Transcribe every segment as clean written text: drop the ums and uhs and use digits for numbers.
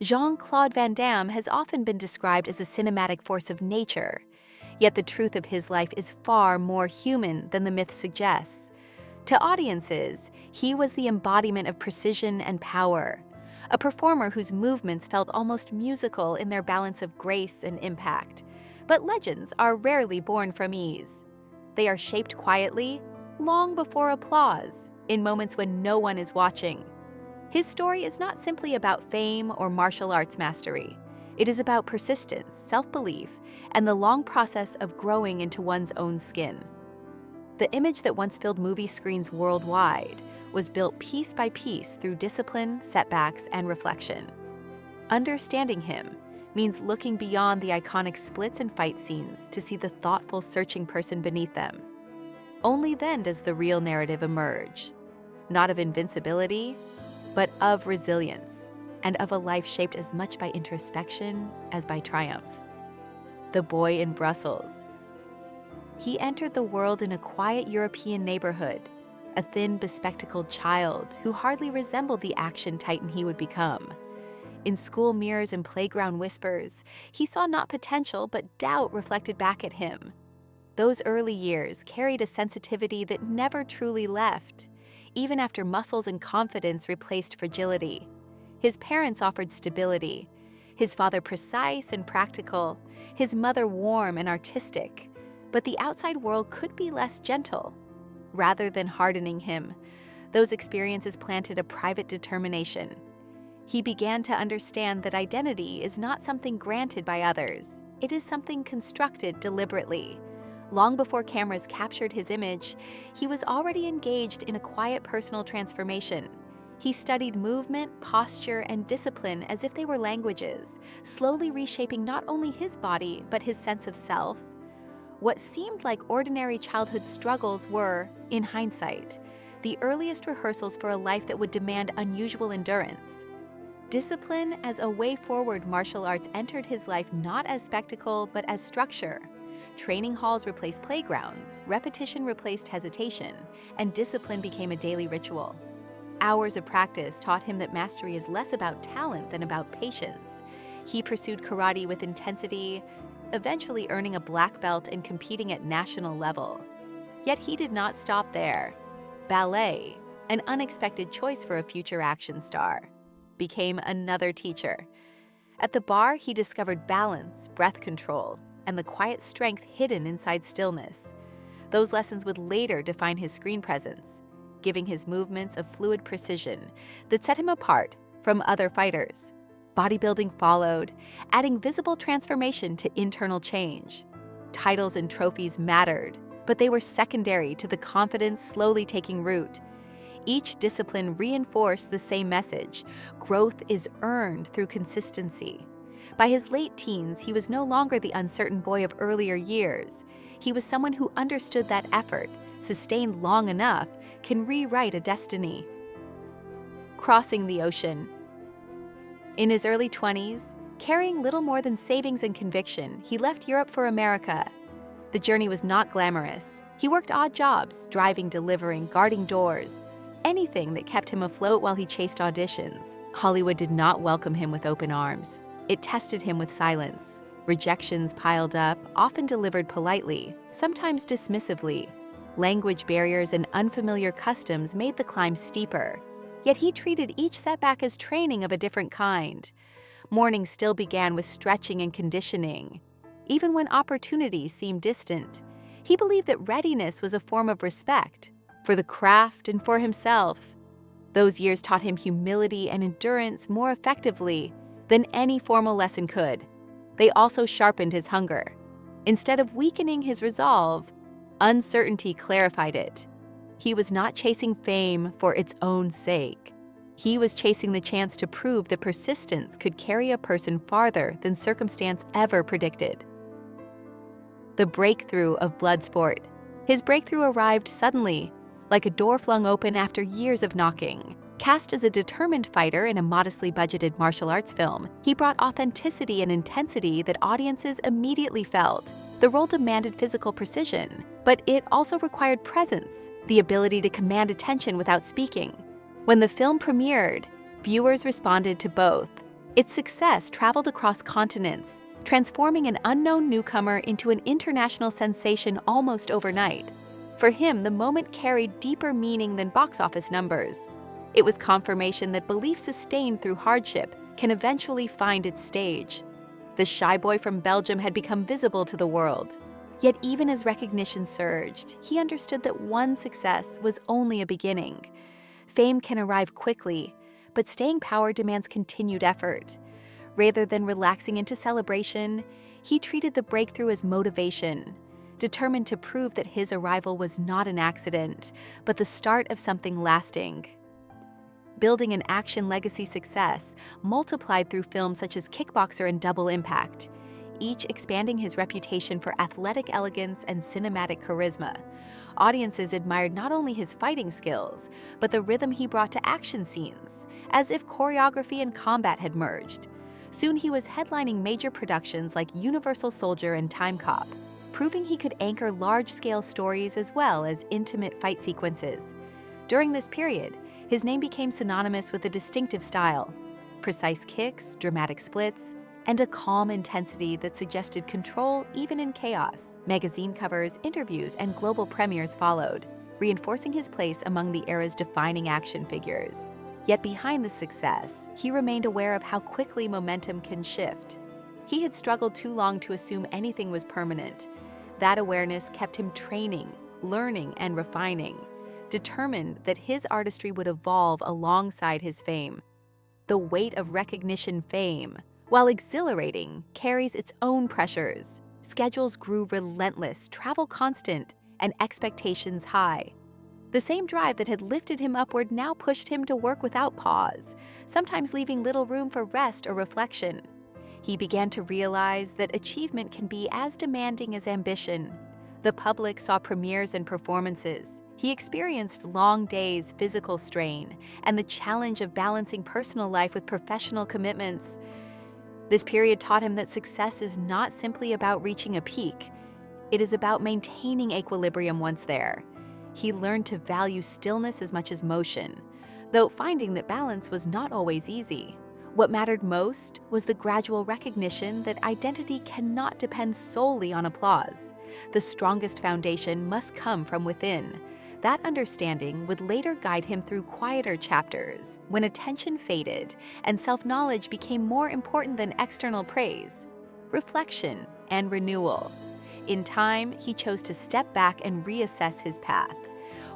Jean-Claude Van Damme has often been described as a cinematic force of nature, yet the truth of his life is far more human than the myth suggests. To audiences, he was the embodiment of precision and power, a performer whose movements felt almost musical in their balance of grace and impact. But legends are rarely born from ease. They are shaped quietly, long before applause, in moments when no one is watching. His story is not simply about fame or martial arts mastery. It is about persistence, self-belief, and the long process of growing into one's own skin. The image that once filled movie screens worldwide was built piece by piece through discipline, setbacks, and reflection. Understanding him means looking beyond the iconic splits and fight scenes to see the thoughtful, searching person beneath them. Only then does the real narrative emerge, not of invincibility, but of resilience, and of a life shaped as much by introspection as by triumph. The boy in Brussels. He entered the world in a quiet European neighborhood, a thin, bespectacled child who hardly resembled the action titan he would become. In school mirrors and playground whispers, he saw not potential but doubt reflected back at him. Those early years carried a sensitivity that never truly left, even after muscles and confidence replaced fragility. His parents offered stability, his father precise and practical, his mother warm and artistic, but the outside world could be less gentle. Rather than hardening him, those experiences planted a private determination. He began to understand that identity is not something granted by others, it is something constructed deliberately. Long before cameras captured his image, he was already engaged in a quiet personal transformation. He studied movement, posture, and discipline as if they were languages, slowly reshaping not only his body, but his sense of self. What seemed like ordinary childhood struggles were, in hindsight, the earliest rehearsals for a life that would demand unusual endurance. Discipline as a way forward martial arts entered his life not as spectacle, but as structure. Training halls replaced playgrounds, repetition replaced hesitation, and discipline became a daily ritual. Hours of practice taught him that mastery is less about talent than about patience. He pursued karate with intensity, eventually earning a black belt and competing at national level. Yet he did not stop there. Ballet, an unexpected choice for a future action star, became another teacher. At the bar, he discovered balance, breath control, and the quiet strength hidden inside stillness. Those lessons would later define his screen presence, giving his movements a fluid precision that set him apart from other fighters. Bodybuilding followed, adding visible transformation to internal change. Titles and trophies mattered, but they were secondary to the confidence slowly taking root. Each discipline reinforced the same message: growth is earned through consistency. By his late teens, he was no longer the uncertain boy of earlier years. He was someone who understood that effort, sustained long enough, can rewrite a destiny. Crossing the ocean. In his early 20s, carrying little more than savings and conviction, he left Europe for America. The journey was not glamorous. He worked odd jobs, driving, delivering, guarding doors, anything that kept him afloat while he chased auditions. Hollywood did not welcome him with open arms. It tested him with silence. Rejections piled up, often delivered politely, sometimes dismissively. Language barriers and unfamiliar customs made the climb steeper. Yet he treated each setback as training of a different kind. Mornings still began with stretching and conditioning. Even when opportunities seemed distant, he believed that readiness was a form of respect for the craft and for himself. Those years taught him humility and endurance more effectively than any formal lesson could. They also sharpened his hunger. Instead of weakening his resolve, uncertainty clarified it. He was not chasing fame for its own sake. He was chasing the chance to prove that persistence could carry a person farther than circumstance ever predicted. The breakthrough of Bloodsport. His breakthrough arrived suddenly, like a door flung open after years of knocking. Cast as a determined fighter in a modestly budgeted martial arts film, he brought authenticity and intensity that audiences immediately felt. The role demanded physical precision, but it also required presence, the ability to command attention without speaking. When the film premiered, viewers responded to both. Its success traveled across continents, transforming an unknown newcomer into an international sensation almost overnight. For him, the moment carried deeper meaning than box office numbers. It was confirmation that belief sustained through hardship can eventually find its stage. The shy boy from Belgium had become visible to the world. Yet even as recognition surged, he understood that one success was only a beginning. Fame can arrive quickly, but staying power demands continued effort. Rather than relaxing into celebration, he treated the breakthrough as motivation, determined to prove that his arrival was not an accident, but the start of something lasting. Building an action legacy success multiplied through films such as Kickboxer and Double Impact, each expanding his reputation for athletic elegance and cinematic charisma. Audiences admired not only his fighting skills, but the rhythm he brought to action scenes, as if choreography and combat had merged. Soon he was headlining major productions like Universal Soldier and Time Cop, proving he could anchor large-scale stories as well as intimate fight sequences. During this period, his name became synonymous with a distinctive style, precise kicks, dramatic splits, and a calm intensity that suggested control even in chaos. Magazine covers, interviews, and global premieres followed, reinforcing his place among the era's defining action figures. Yet behind the success, he remained aware of how quickly momentum can shift. He had struggled too long to assume anything was permanent. That awareness kept him training, learning, and refining, determined that his artistry would evolve alongside his fame. The weight of recognition fame, while exhilarating, carries its own pressures. Schedules grew relentless, travel constant, and expectations high. The same drive that had lifted him upward now pushed him to work without pause, sometimes leaving little room for rest or reflection. He began to realize that achievement can be as demanding as ambition. The public saw premieres and performances. He experienced long days, physical strain, and the challenge of balancing personal life with professional commitments. This period taught him that success is not simply about reaching a peak. It is about maintaining equilibrium once there. He learned to value stillness as much as motion, though finding that balance was not always easy. What mattered most was the gradual recognition that identity cannot depend solely on applause. The strongest foundation must come from within. That understanding would later guide him through quieter chapters, when attention faded and self-knowledge became more important than external praise, reflection, and renewal. In time, he chose to step back and reassess his path.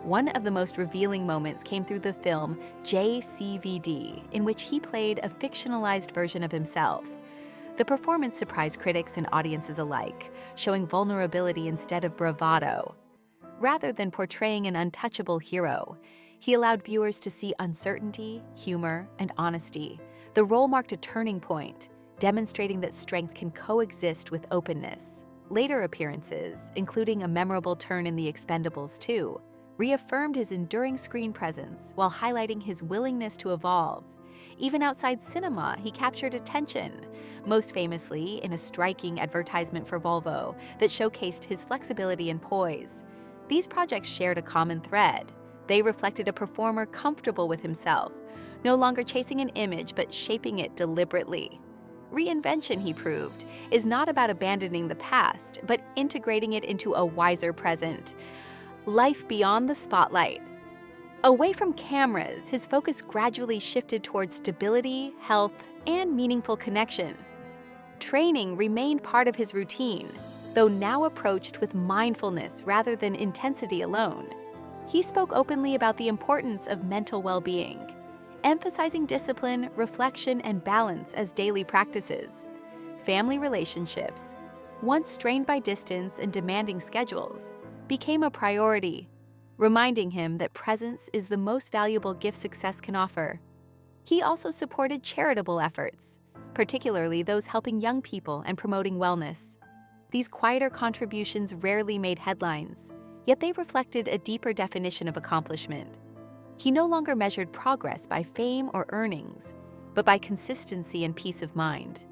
One of the most revealing moments came through the film JCVD, in which he played a fictionalized version of himself. The performance surprised critics and audiences alike, showing vulnerability instead of bravado. Rather than portraying an untouchable hero, he allowed viewers to see uncertainty, humor, and honesty. The role marked a turning point, demonstrating that strength can coexist with openness. Later appearances, including a memorable turn in The Expendables 2, reaffirmed his enduring screen presence while highlighting his willingness to evolve. Even outside cinema, he captured attention, most famously in a striking advertisement for Volvo that showcased his flexibility and poise. These projects shared a common thread. They reflected a performer comfortable with himself, no longer chasing an image but shaping it deliberately. Reinvention, he proved, is not about abandoning the past, but integrating it into a wiser present. Life beyond the spotlight. Away from cameras, his focus gradually shifted towards stability, health, and meaningful connection. Training remained part of his routine, though now approached with mindfulness rather than intensity alone. He spoke openly about the importance of mental well-being, emphasizing discipline, reflection, and balance as daily practices. Family relationships, once strained by distance and demanding schedules, became a priority, reminding him that presence is the most valuable gift success can offer. He also supported charitable efforts, particularly those helping young people and promoting wellness. These quieter contributions rarely made headlines, yet they reflected a deeper definition of accomplishment. He no longer measured progress by fame or earnings, but by consistency and peace of mind.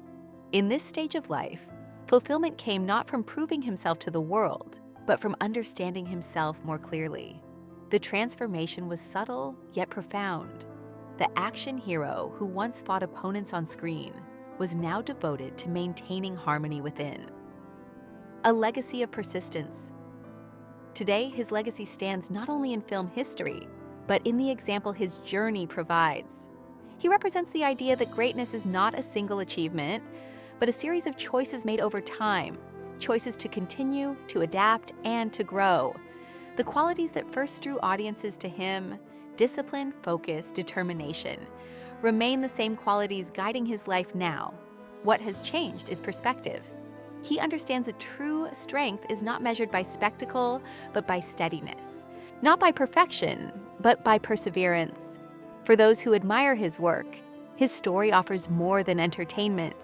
In this stage of life, fulfillment came not from proving himself to the world, but from understanding himself more clearly. The transformation was subtle yet profound. The action hero who once fought opponents on screen was now devoted to maintaining harmony within. A legacy of persistence. Today, his legacy stands not only in film history, but in the example his journey provides. He represents the idea that greatness is not a single achievement, but a series of choices made over time, choices to continue, to adapt, and to grow. The qualities that first drew audiences to him, discipline, focus, determination, remain the same qualities guiding his life now. What has changed is perspective. He understands that true strength is not measured by spectacle, but by steadiness. Not by perfection, but by perseverance. For those who admire his work, his story offers more than entertainment.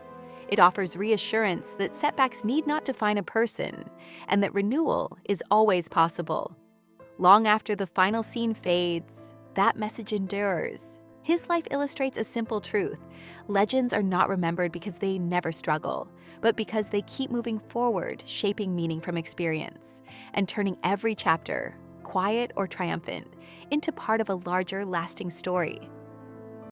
It offers reassurance that setbacks need not define a person, and that renewal is always possible. Long after the final scene fades, that message endures. His life illustrates a simple truth. Legends are not remembered because they never struggle, but because they keep moving forward, shaping meaning from experience, and turning every chapter, quiet or triumphant, into part of a larger, lasting story.